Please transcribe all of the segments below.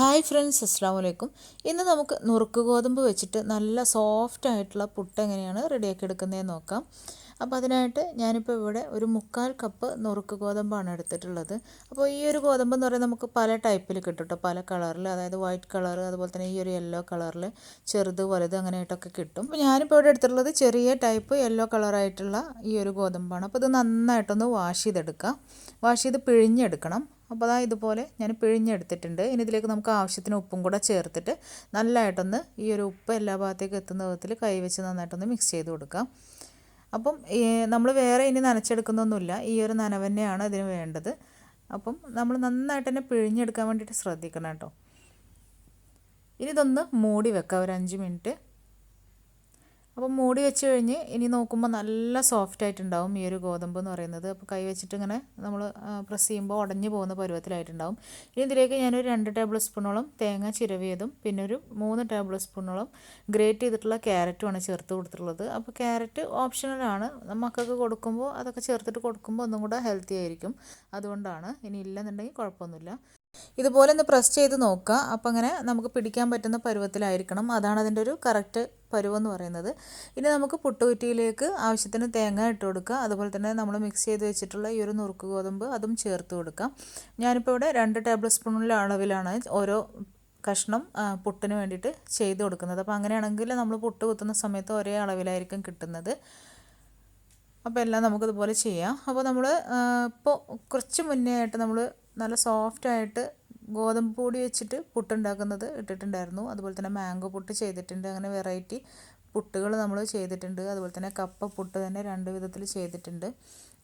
Hi friends, അസ്സാം വലൈക്കും. ഇന്ന് നമുക്ക് നുറുക്ക് ഗോതമ്പ് വെച്ചിട്ട് നല്ല സോഫ്റ്റ് ആയിട്ടുള്ള പുട്ട് എങ്ങനെയാണ് റെഡിയാക്കി എടുക്കുന്നതെന്ന് നോക്കാം. അപ്പോൾ അതിനായിട്ട് ഞാനിപ്പോൾ ഇവിടെ ഒരു 1/4 കപ്പ് നുറുക്ക് ഗോതമ്പാണ് എടുത്തിട്ടുള്ളത്. അപ്പോൾ ഈ ഒരു ഗോതമ്പ് എന്ന് പറയുന്നത് നമുക്ക് പല ടൈപ്പിൽ കിട്ടും കേട്ടോ, പല കളറിൽ, അതായത് വൈറ്റ് കളർ, അതുപോലെ തന്നെ ഈ ഒരു യെല്ലോ കളറിൽ ചെറുത് വലുത് അങ്ങനെയായിട്ടൊക്കെ കിട്ടും. അപ്പോൾ ഞാനിപ്പോൾ ഇവിടെ എടുത്തിട്ടുള്ളത് ചെറിയ ടൈപ്പ് യെല്ലോ കളറായിട്ടുള്ള ഈ ഒരു ഗോതമ്പാണ്. അപ്പോൾ ഇത് നന്നായിട്ടൊന്ന് വാഷ് ചെയ്തെടുക്കാം. വാഷ് ചെയ്ത് പിഴിഞ്ഞെടുക്കണം. അപ്പോൾ അതാ ഇതുപോലെ ഞാൻ പിഴിഞ്ഞെടുത്തിട്ടുണ്ട്. ഇനി ഇതിലേക്ക് നമുക്ക് ആവശ്യത്തിന് ഉപ്പും കൂടെ ചേർത്തിട്ട് നല്ലതായിട്ടൊന്ന് ഈ ഒരു ഉപ്പ് എല്ലാ ഭാഗത്തേക്ക് എത്തുന്ന വിധത്തിൽ കൈവച്ച് നന്നായിട്ടൊന്ന് മിക്സ് ചെയ്ത് കൊടുക്കാം. അപ്പം നമ്മൾ വേറെ ഇനി നനച്ചെടുക്കുന്നൊന്നുമില്ല, ഈ ഒരു നനവ് തന്നെയാണ് ഇതിന് വേണ്ടത്. അപ്പം നമ്മൾ നന്നായിട്ട് തന്നെ പിഴിഞ്ഞെടുക്കാൻ വേണ്ടിയിട്ട് ശ്രദ്ധിക്കണം കേട്ടോ. ഇനി ഇതൊന്ന് മൂടി വെക്കാം ഒരു 5 മിനിറ്റ്. അപ്പോൾ മൂടി വെച്ച് കഴിഞ്ഞ് ഇനി നോക്കുമ്പോൾ നല്ല സോഫ്റ്റ് ആയിട്ടുണ്ടാവും ഈ ഒരു ഗോതമ്പ് എന്ന് പറയുന്നത്. അപ്പോൾ കൈ വെച്ചിട്ട് ഇങ്ങനെ നമ്മൾ പ്രസ് ചെയ്യുമ്പോൾ ഉടഞ്ഞു പോകുന്ന പരുവത്തിലായിട്ടുണ്ടാവും. ഇനി ഇതിലേക്ക് ഞാനൊരു 2 ടേബിൾ സ്പൂണോളം തേങ്ങ ചിരവിയതും പിന്നെ ഒരു 3 ടേബിൾ സ്പൂണോളം ഗ്രേറ്റ് ചെയ്തിട്ടുള്ള ക്യാരറ്റുമാണ് ചേർത്ത് കൊടുത്തിട്ടുള്ളത്. അപ്പോൾ ക്യാരറ്റ് ഓപ്ഷണലാണ്, മക്കൾക്ക് കൊടുക്കുമ്പോൾ അതൊക്കെ ചേർത്തിട്ട് കൊടുക്കുമ്പോൾ ഒന്നും കൂടെ ഹെൽത്തി ആയിരിക്കും, അതുകൊണ്ടാണ്. ഇനി ഇല്ലെന്നുണ്ടെങ്കിൽ കുഴപ്പമൊന്നുമില്ല. ഇതുപോലെ ഒന്ന് പ്രസ് ചെയ്ത് നോക്കുക. അപ്പോൾ അങ്ങനെ നമുക്ക് പിടിക്കാൻ പറ്റുന്ന പരുവത്തിലായിരിക്കണം, അതാണ് അതിൻ്റെ ഒരു കറക്റ്റ് പരുവെന്ന് പറയുന്നത്. ഇനി നമുക്ക് പുട്ടുകുറ്റിയിലേക്ക് ആവശ്യത്തിന് തേങ്ങ ഇട്ട് കൊടുക്കുക. അതുപോലെ തന്നെ നമ്മൾ മിക്സ് ചെയ്ത് വെച്ചിട്ടുള്ള ഈ ഒരു നുറുക്ക് ഗോതമ്പ് അതും ചേർത്ത് കൊടുക്കാം. ഞാനിപ്പോൾ ഇവിടെ 2 ടേബിൾ സ്പൂണിൻ്റെ അളവിലാണ് ഓരോ കഷ്ണം പുട്ടിന് വേണ്ടിയിട്ട് ചെയ്ത് കൊടുക്കുന്നത്. അപ്പോൾ അങ്ങനെയാണെങ്കിൽ നമ്മൾ പുട്ട് കുത്തുന്ന സമയത്ത് ഒരേ അളവിലായിരിക്കും കിട്ടുന്നത്. അപ്പോൾ എല്ലാം നമുക്കിതുപോലെ ചെയ്യാം. അപ്പോൾ നമ്മൾ ഇപ്പോൾ കുറച്ച് മുന്നേ ആയിട്ട് നമ്മൾ നല്ല സോഫ്റ്റായിട്ട് ഗോതമ്പ് പൊടി വെച്ചിട്ട് പുട്ടുണ്ടാക്കുന്നത് ഇട്ടിട്ടുണ്ടായിരുന്നു. അതുപോലെ തന്നെ മാംഗോ പുട്ട് ചെയ്തിട്ടുണ്ട്. അങ്ങനെ വെറൈറ്റി പുട്ടുകൾ നമ്മൾ ചെയ്തിട്ടുണ്ട്. അതുപോലെ തന്നെ കപ്പ പുട്ട് തന്നെ 2 വിധത്തിൽ ചെയ്തിട്ടുണ്ട്.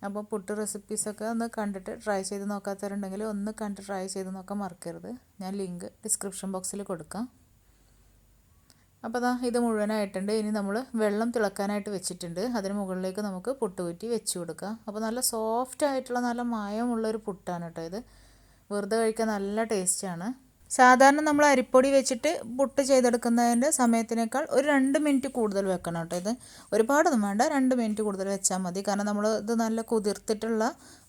അപ്പോൾ പുട്ട് റെസിപ്പീസൊക്കെ ഒന്ന് കണ്ടിട്ട് ട്രൈ ചെയ്ത് നോക്കാത്തവരുണ്ടെങ്കിൽ ഒന്ന് കണ്ട് ട്രൈ ചെയ്ത് നോക്കാൻ മറക്കരുത്. ഞാൻ ലിങ്ക് ഡിസ്ക്രിപ്ഷൻ ബോക്സിൽ കൊടുക്കാം. അപ്പോൾ അതാ ഇത് മുഴുവനായിട്ടുണ്ട്. ഇനി നമ്മൾ വെള്ളം തിളക്കാനായിട്ട് വെച്ചിട്ടുണ്ട്. അതിന് മുകളിലേക്ക് നമുക്ക് പുട്ടുകുറ്റി വെച്ച് കൊടുക്കാം. അപ്പോൾ നല്ല സോഫ്റ്റ് ആയിട്ടുള്ള നല്ല മയമുള്ളൊരു പുട്ടാണ് കേട്ടോ ഇത്. വെറുതെ കഴിക്കാൻ നല്ല ടേസ്റ്റാണ്. സാധാരണ നമ്മൾ അരിപ്പൊടി വെച്ചിട്ട് പുട്ട് ചെയ്തെടുക്കുന്നതിൻ്റെ സമയത്തിനേക്കാൾ ഒരു 2 മിനിറ്റ് കൂടുതൽ വെക്കണം കേട്ടോ. ഇത് ഒരുപാടൊന്നും വേണ്ട, 2 മിനിറ്റ് കൂടുതൽ വെച്ചാൽ മതി. കാരണം നമ്മൾ ഇത് നല്ല കുതിർത്തിട്ടുള്ള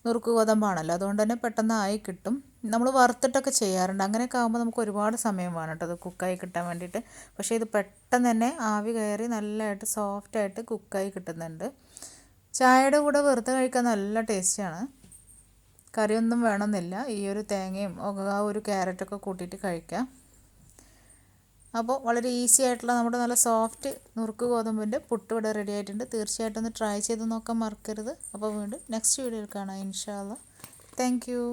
നുറുക്ക് ഗോതമ്പാണല്ലോ, അതുകൊണ്ട് തന്നെ പെട്ടെന്ന് ആയി കിട്ടും. നമ്മൾ വറുത്തിട്ടൊക്കെ ചെയ്യാറുണ്ട്, അങ്ങനെയൊക്കെ ആകുമ്പോൾ നമുക്ക് ഒരുപാട് സമയം വേണം കേട്ടോ അത് കുക്കായി കിട്ടാൻ വേണ്ടിയിട്ട്. പക്ഷേ ഇത് പെട്ടെന്ന് തന്നെ ആവി കയറി നല്ലതായിട്ട് സോഫ്റ്റായിട്ട് കുക്കായി കിട്ടുന്നുണ്ട്. ചായയുടെ കൂടെ വെറുതെ കഴിക്കാൻ നല്ല ടേസ്റ്റാണ്. കറിയൊന്നും വേണമെന്നില്ല, ഈ ഒരു തേങ്ങയും ആ ഒരു ക്യാരറ്റൊക്കെ കൂട്ടിയിട്ട് കഴിക്കാം. അപ്പോൾ വളരെ ഈസി ആയിട്ടുള്ള നമ്മുടെ നല്ല സോഫ്റ്റ് നുറുക്ക് ഗോതമ്പിൻ്റെ പുട്ട് ഇവിടെ റെഡി ആയിട്ടുണ്ട്. തീർച്ചയായിട്ടും ഒന്ന് ട്രൈ ചെയ്ത് നോക്കാൻ മറക്കരുത്. അപ്പോൾ വീണ്ടും നെക്സ്റ്റ് വീഡിയോയിൽ കാണാം ഇൻഷാ അല്ലാ. Thank you.